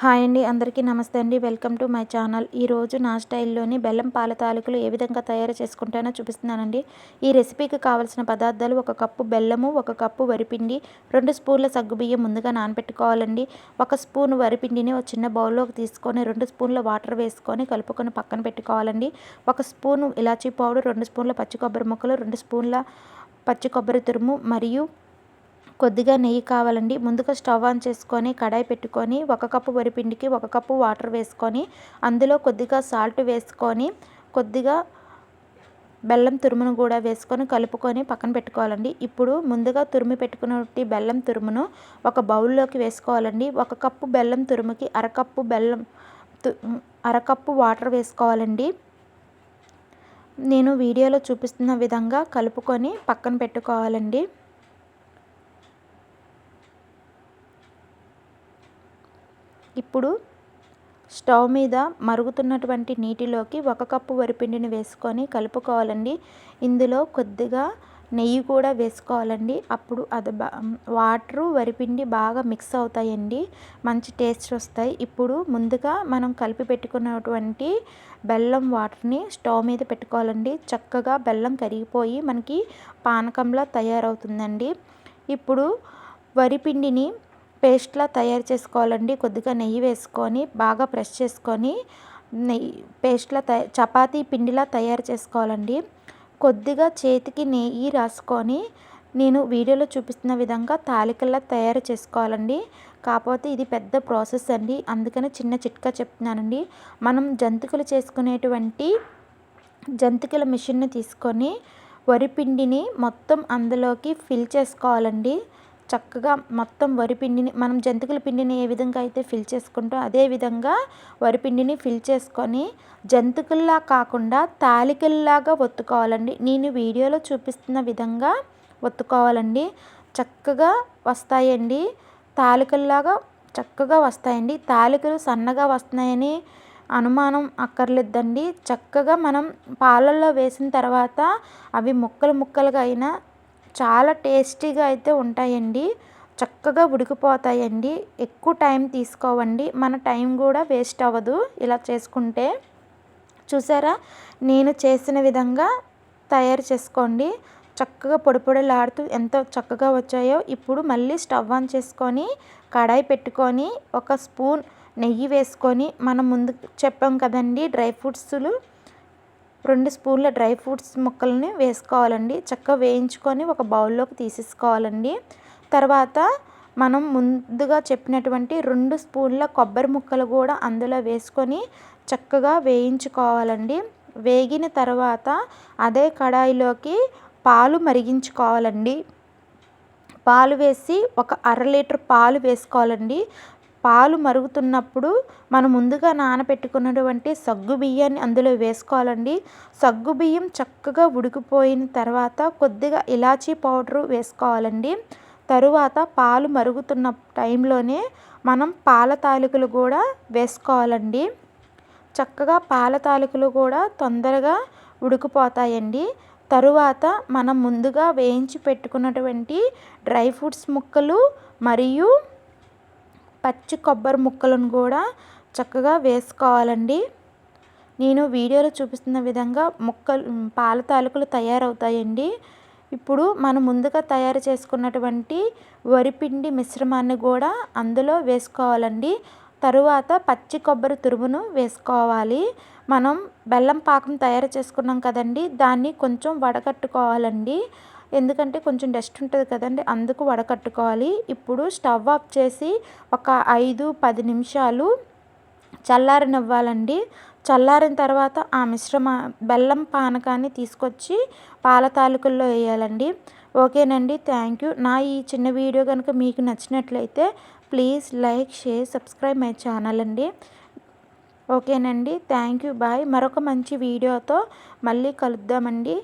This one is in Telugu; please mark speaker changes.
Speaker 1: హాయ్ అండి, అందరికీ నమస్తే అండి. Welcome to my channel. ఈరోజు నా స్టైల్లోని బెల్లం పాల తాలికలు ఏ విధంగా తయారు చేసుకుంటానో చూపిస్తున్నానండి. ఈ రెసిపీకి కావాల్సిన పదార్థాలు: 1 కప్పు బెల్లము, 1 కప్పు వరిపిండి, 2 స్పూన్ల సగ్గుబియ్యం ముందుగా నానబెట్టుకోవాలండి. 1 స్పూన్ వరిపిండిని ఒక చిన్న బౌల్లోకి తీసుకొని 2 స్పూన్ల వాటర్ వేసుకొని కలుపుకొని పక్కన పెట్టుకోవాలండి. 1 స్పూను ఇలాచీ పౌడర్, 2 స్పూన్ల పచ్చి కొబ్బరి ముక్కలు, 2 స్పూన్ల పచ్చి కొబ్బరి తురుము మరియు కొద్దిగా నెయ్యి కావాలండి. ముందుగా స్టవ్ ఆన్ చేసుకొని కడాయి పెట్టుకొని 1 కప్పు వరిపిండికి 1 కప్పు వాటర్ వేసుకొని అందులో కొద్దిగా సాల్ట్ వేసుకొని కొద్దిగా బెల్లం తురుమును కూడా వేసుకొని కలుపుకొని పక్కన పెట్టుకోవాలండి. ఇప్పుడు ముందుగా తురిమి పెట్టుకున్న బెల్లం తురుమును ఒక బౌల్లోకి వేసుకోవాలండి. 1 కప్పు బెల్లం తురుముకి అరకప్పు వాటర్ వేసుకోవాలండి. నేను వీడియోలో చూపిస్తున్న విధంగా కలుపుకొని పక్కన పెట్టుకోవాలండి. ఇప్పుడు స్టవ్ మీద మరుగుతున్నటువంటి నీటిలోకి 1 కప్పు వరిపిండిని వేసుకొని కలుపుకోవాలండి. ఇందులో కొద్దిగా నెయ్యి కూడా వేసుకోవాలండి. అప్పుడు అది వాటరు వరిపిండి బాగా మిక్స్ అవుతాయండి, మంచి టేస్ట్ వస్తాయి. ఇప్పుడు ముందుగా మనం కలిపి పెట్టుకున్నటువంటి బెల్లం వాటర్ని స్టవ్ మీద పెట్టుకోవాలండి. చక్కగా బెల్లం కరిగిపోయి మనకి పానకంలా తయారవుతుందండి. ఇప్పుడు వరిపిండిని పేస్ట్లా తయారు చేసుకోవాలండి. కొద్దిగా నెయ్యి వేసుకొని బాగా ప్రెస్ చేసుకొని పేస్ట్లా చపాతీ పిండిలా తయారు చేసుకోవాలండి. కొద్దిగా చేతికి నెయ్యి రాసుకొని నేను వీడియోలో చూపిస్తున్న విధంగా తాలికల్లా తయారు చేసుకోవాలండి. కాకపోతే ఇది పెద్ద ప్రాసెస్ అండి, అందుకని చిన్న చిట్కా చెప్తున్నానండి. మనం జంతికలు చేసుకునేటువంటి జంతికల మిషన్ని తీసుకొని వరిపిండిని మొత్తం అందులోకి ఫిల్ చేసుకోవాలండి. చక్కగా మొత్తం వరిపిండిని మనం జంతికల పిండిని ఏ విధంగా అయితే ఫిల్ చేసుకుంటామో అదే విధంగా వరిపిండిని ఫిల్ చేసుకొని జంతికల్లా కాకుండా తాలికల్లాగా ఒత్తుకోవాలండి. నేను వీడియోలో చూపిస్తున్న విధంగా ఒత్తుకోవాలండి. చక్కగా వస్తాయండి, తాలికల్లాగా చక్కగా వస్తాయండి. తాలికలు సన్నగా వస్తున్నాయని అనుమానం అక్కర్లేదండి. చక్కగా మనం పాలల్లో వేసిన తర్వాత అవి ముక్కలు ముక్కలుగా అయినా చాలా టేస్టీగా అయితే ఉంటాయండి. చక్కగా ఉడికిపోతాయండి. ఎక్కువ టైం తీసుకోవండి, మన టైం కూడా వేస్ట్ అవ్వదు ఇలా చేసుకుంటే. చూసారా, నేను చేసిన విధంగా తయారు చేసుకోండి. చక్కగా పొడి పొడిలాడుతూ ఎంత చక్కగా వచ్చాయో. ఇప్పుడు మళ్ళీ స్టవ్ ఆన్ చేసుకొని కడాయి పెట్టుకొని 1 స్పూన్ నెయ్యి వేసుకొని మనం ముందు చెప్పాం కదండి డ్రై ఫ్రూట్స్లు 2 స్పూన్ల డ్రై ఫ్రూట్స్ ముక్కల్ని వేసుకోవాలండి. చక్కగా వేయించుకొని ఒక బౌల్లోకి తీసేసుకోవాలండి. తర్వాత మనం ముందుగా చెప్పినటువంటి 2 స్పూన్ల కొబ్బరి ముక్కలు కూడా అందులో వేసుకొని చక్కగా వేయించుకోవాలండి. వేగిన తర్వాత అదే కడాయిలోకి పాలు మరిగించుకోవాలండి. పాలు వేసి ఒక 1/2 లీటర్ పాలు వేసుకోవాలండి. పాలు మరుగుతున్నప్పుడు మనం ముందుగా నానబెట్టుకున్నటువంటి సగ్గు బియ్యాన్ని అందులో వేసుకోవాలండి. సగ్గు బియ్యం చక్కగా ఉడికిపోయిన తర్వాత కొద్దిగా ఇలాచీ పౌడరు వేసుకోవాలండి. తరువాత పాలు మరుగుతున్న టైంలోనే మనం పాల తాలికలు కూడా వేసుకోవాలండి. చక్కగా పాల తాలికలు కూడా తొందరగా ఉడికిపోతాయండి. తరువాత మనం ముందుగా వేయించి పెట్టుకున్నటువంటి డ్రై ఫ్రూట్స్ ముక్కలు మరియు పచ్చి కొబ్బరి ముక్కలను కూడా చక్కగా వేసుకోవాలండి. నేను వీడియోలో చూపిస్తున్న విధంగా పాల తాలికలు తయారవుతాయండి. ఇప్పుడు మనం ముందుగా తయారు చేసుకున్నటువంటి వరిపిండి మిశ్రమాన్ని కూడా అందులో వేసుకోవాలండి. తరువాత పచ్చి కొబ్బరి తురుమును వేసుకోవాలి. మనం బెల్లం పాకం తయారు చేసుకున్నాం కదండి, దాన్ని కొంచెం వడకట్టుకోవాలండి. ఎందుకంటే కొంచెం డస్ట్ ఉంటుంది కదండి, అందుకు వడకట్టుకోవాలి. ఇప్పుడు స్టవ్ ఆఫ్ చేసి ఒక 5-10 నిమిషాలు చల్లారనివ్వాలండి. చల్లారిన తర్వాత ఆ బెల్లం పానకాన్ని తీసుకొచ్చి పాల తాలికల్లో వేయాలండి. ఓకేనండి, థ్యాంక్ యూ. నా ఈ చిన్న వీడియో కనుక మీకు నచ్చినట్లయితే please like, share, subscribe my channel అండి. ఓకేనండి, థ్యాంక్ యూ, బాయ్. మరొక మంచి వీడియోతో మళ్ళీ కలుద్దామండి.